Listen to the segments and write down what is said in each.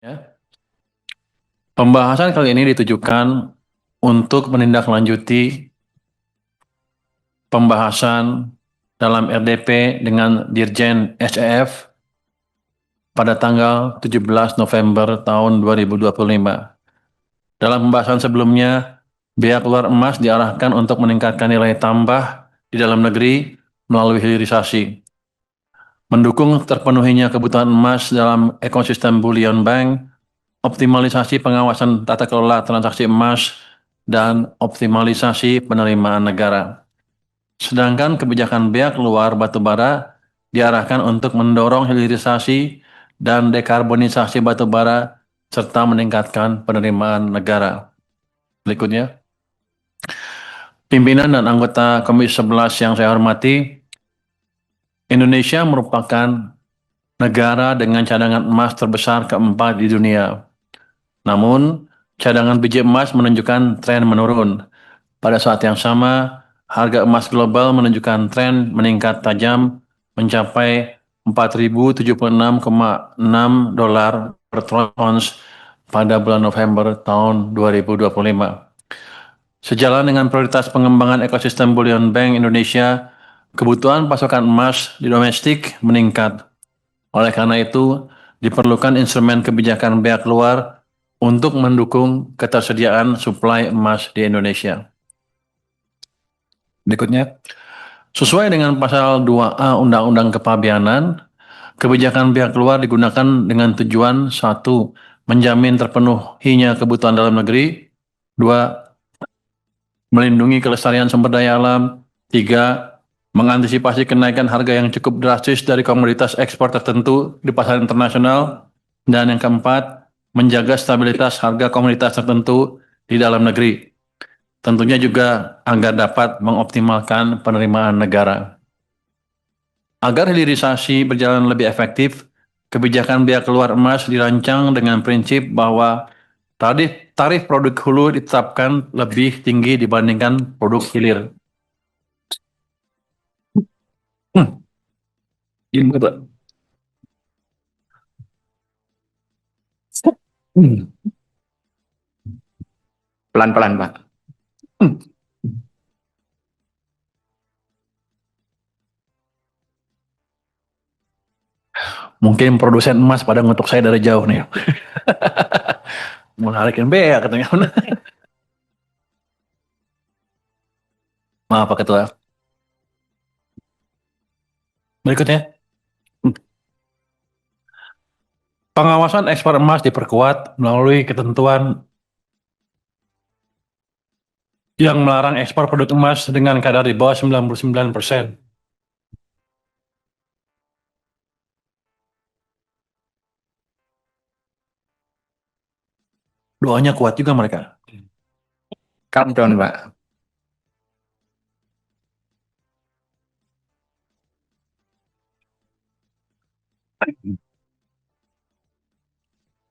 Ya. Pembahasan kali ini ditujukan untuk menindaklanjuti pembahasan dalam RDP dengan Dirjen SEF pada tanggal 17 November tahun 2025. Dalam pembahasan sebelumnya, biaya keluar emas diarahkan untuk meningkatkan nilai tambah di dalam negeri melalui hilirisasi, mendukung terpenuhinya kebutuhan emas dalam ekosistem bullion bank, optimalisasi pengawasan tata kelola transaksi emas, dan optimalisasi penerimaan negara. Sedangkan kebijakan bea keluar batubara diarahkan untuk mendorong hilirisasi dan dekarbonisasi batubara serta meningkatkan penerimaan negara. Berikutnya, pimpinan dan anggota Komisi 11 yang saya hormati, Indonesia merupakan negara dengan cadangan emas terbesar keempat di dunia. Namun, cadangan biji emas menunjukkan tren menurun. Pada saat yang sama, harga emas global menunjukkan tren meningkat tajam mencapai 4.076,6 dolar per ons pada bulan November tahun 2025. Sejalan dengan prioritas pengembangan ekosistem bullion bank Indonesia, kebutuhan pasokan emas di domestik meningkat. Oleh karena itu, diperlukan instrumen kebijakan bea keluar untuk mendukung ketersediaan suplai emas di Indonesia. Berikutnya, sesuai dengan pasal 2A Undang-Undang Kepabeanan, kebijakan bea keluar digunakan dengan tujuan: 1. Menjamin terpenuhinya kebutuhan dalam negeri. 2. Melindungi kelestarian sumber daya alam. 3. Mengantisipasi kenaikan harga yang cukup drastis dari komoditas ekspor tertentu di pasar internasional. Dan yang keempat, menjaga stabilitas harga komoditas tertentu di dalam negeri. Tentunya juga agar dapat mengoptimalkan penerimaan negara. Agar hilirisasi berjalan lebih efektif, kebijakan bea keluar emas dirancang dengan prinsip bahwa tarif produk hulu ditetapkan lebih tinggi dibandingkan produk hilir. Ini Pak. Pelan-pelan, Pak. Mungkin produsen emas pada ngutuk saya dari jauh nih. Menarikin bea katanya. Maaf Pak Ketua. Berikutnya. Pengawasan ekspor emas diperkuat melalui ketentuan yang melarang ekspor produk emas dengan kadar di bawah 99%. Doanya kuat juga mereka. Calm down, Pak.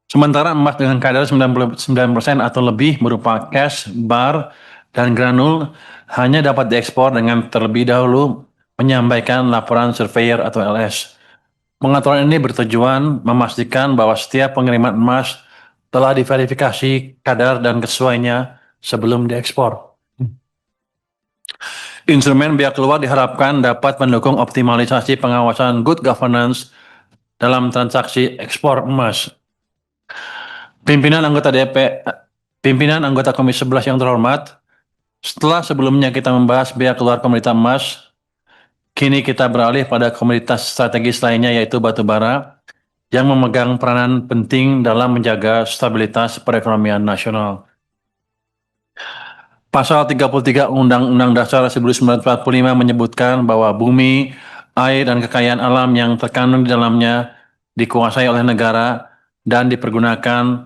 Sementara emas dengan kadar 99% atau lebih berupa cash, bar, dan granul hanya dapat diekspor dengan terlebih dahulu menyampaikan laporan surveyor atau LS. Pengaturan ini bertujuan memastikan bahwa setiap pengiriman emas telah diverifikasi kadar dan kesesuaiannya sebelum diekspor. Instrumen bea keluar diharapkan dapat mendukung optimalisasi pengawasan good governance dalam transaksi ekspor emas. Pimpinan anggota Komisi 11 yang terhormat, setelah sebelumnya kita membahas bea keluar komoditas emas, kini kita beralih pada komoditas strategis lainnya yaitu batu bara yang memegang peranan penting dalam menjaga stabilitas perekonomian nasional. Pasal 33 Undang-Undang Dasar 1945 menyebutkan bahwa bumi, air, dan kekayaan alam yang terkandung di dalamnya dikuasai oleh negara dan dipergunakan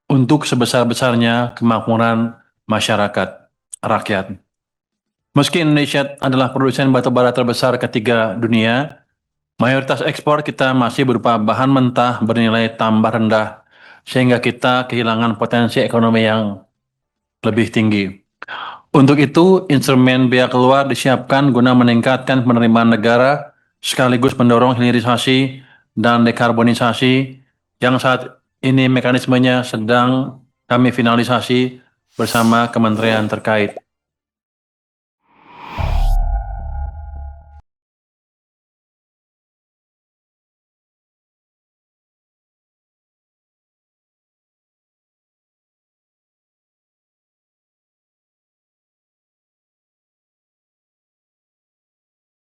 untuk sebesar-besarnya kemakmuran masyarakat, rakyat. Meski Indonesia adalah produsen batu bara terbesar ketiga dunia, mayoritas ekspor kita masih berupa bahan mentah bernilai tambah rendah, sehingga kita kehilangan potensi ekonomi yang lebih tinggi. Untuk itu, instrumen bea keluar disiapkan guna meningkatkan penerimaan negara, sekaligus mendorong hilirisasi dan dekarbonisasi yang saat ini mekanismenya sedang kami finalisasi bersama kementerian terkait.